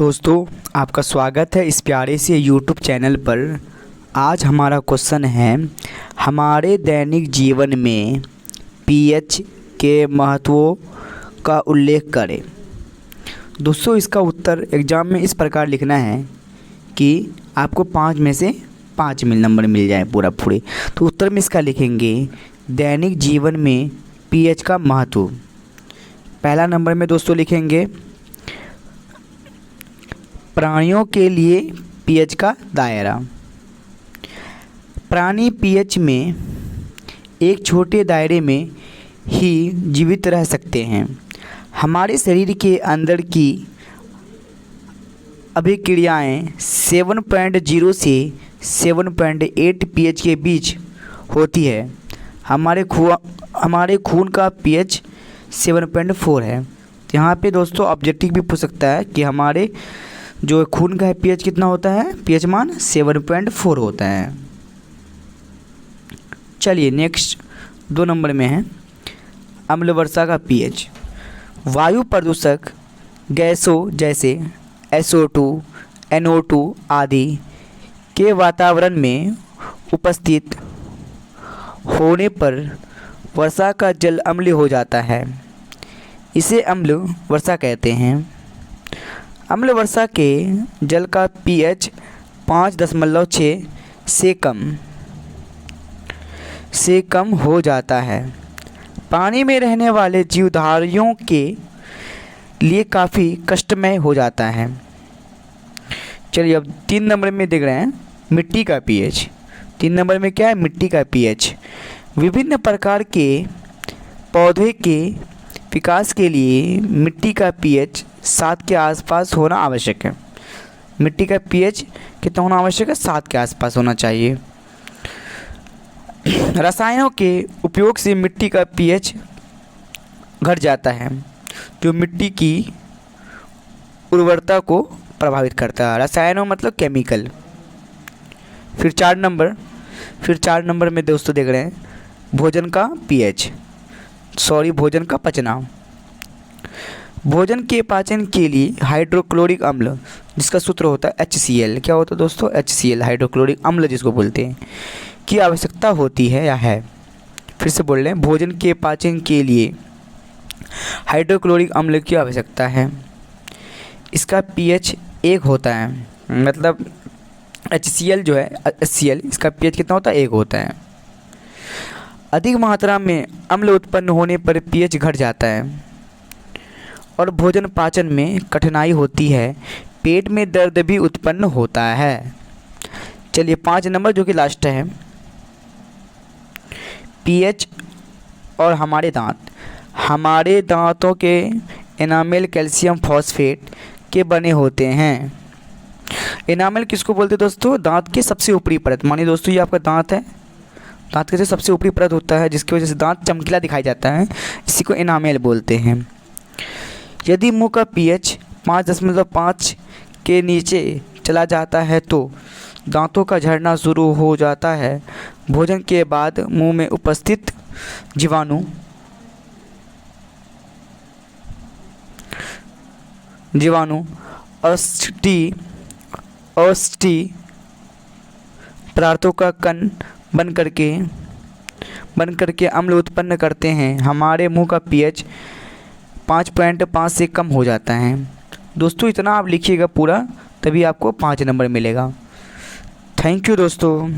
दोस्तों, आपका स्वागत है इस प्यारे से यूट्यूब चैनल पर। आज हमारा क्वेश्चन है, हमारे दैनिक जीवन में पीएच के महत्व का उल्लेख करें। दोस्तों, इसका उत्तर एग्ज़ाम में इस प्रकार लिखना है कि आपको 5 में से 5 नंबर मिल जाए पूरे। तो उत्तर में इसका लिखेंगे दैनिक जीवन में पीएच का महत्व। पहला नंबर में दोस्तों लिखेंगे प्राणियों के लिए पीएच का दायरा। प्राणी पीएच में एक छोटे दायरे में ही जीवित रह सकते हैं। हमारे शरीर के अंदर की अभिक्रियाएं 7.0 से 7.8 पीएच के बीच होती है। हमारे खून का पीएच 7.4 है। तो यहाँ पे दोस्तों ऑब्जेक्टिव भी पूछ सकता है कि हमारे जो खून का है पीएच कितना होता है। पीएच मान 7.4 होता है। चलिए नेक्स्ट 2 नंबर में है अम्ल वर्षा का पीएच। वायु प्रदूषक गैसों जैसे SO2, NO2 आदि के वातावरण में उपस्थित होने पर वर्षा का जल अम्लीय हो जाता है। इसे अम्ल वर्षा कहते हैं। अम्ल वर्षा के जल का पीएच 5.6 से कम हो जाता है। पानी में रहने वाले जीवधारियों के लिए काफ़ी कष्टमय हो जाता है। चलिए अब 3 नंबर में देख रहे हैं मिट्टी का पीएच। 3 नंबर में क्या है, मिट्टी का पीएच। विभिन्न प्रकार के पौधे के विकास के लिए मिट्टी का पीएच 7 के आसपास होना आवश्यक है। मिट्टी का पीएच कितना होना आवश्यक है, 7 के आसपास होना चाहिए। रसायनों के उपयोग से मिट्टी का पीएच घट जाता है, जो मिट्टी की उर्वरता को प्रभावित करता है। रसायनों मतलब केमिकल। फिर 4 नंबर में दोस्तों देख रहे हैं भोजन का पीएच, भोजन का पचना। भोजन के पाचन के लिए हाइड्रोक्लोरिक अम्ल, जिसका सूत्र होता है HCl, क्या होता है दोस्तों, HCl, हाइड्रोक्लोरिक अम्ल जिसको बोलते हैं, की आवश्यकता होती है या है। फिर से बोल रहे हैं, भोजन के पाचन के लिए हाइड्रोक्लोरिक अम्ल की आवश्यकता है। इसका पीएच 1 होता है, मतलब HCl जो है HCl, इसका पीएच कितना होता है, 1 होता है। अधिक मात्रा में अम्ल उत्पन्न होने पर पीएच घट जाता है और भोजन पाचन में कठिनाई होती है। पेट में दर्द भी उत्पन्न होता है। चलिए 5 नंबर जो कि लास्ट है, पीएच और हमारे दांत। हमारे दांतों के एनामेल कैल्शियम फॉस्फेट के बने होते हैं। एनामेल किसको बोलते हैं दोस्तों, दांत के सबसे ऊपरी परत। मानिए दोस्तों ये आपका दांत है, दांत के सबसे ऊपरी परत होता है, जिसकी वजह से दांत चमकीला दिखाई जाता है, इसी को एनामेल बोलते हैं। यदि मुंह का पीएच 5.5 के नीचे चला जाता है तो दांतों का झड़ना शुरू हो जाता है। भोजन के बाद मुंह में उपस्थित जीवाणु औष्ठी पदार्थों का कण बन करके अम्ल उत्पन्न करते हैं। हमारे मुंह का पीएच 5.5 से कम हो जाता है। दोस्तों इतना आप लिखिएगा पूरा, तभी आपको 5 नंबर मिलेगा। थैंक यू दोस्तों।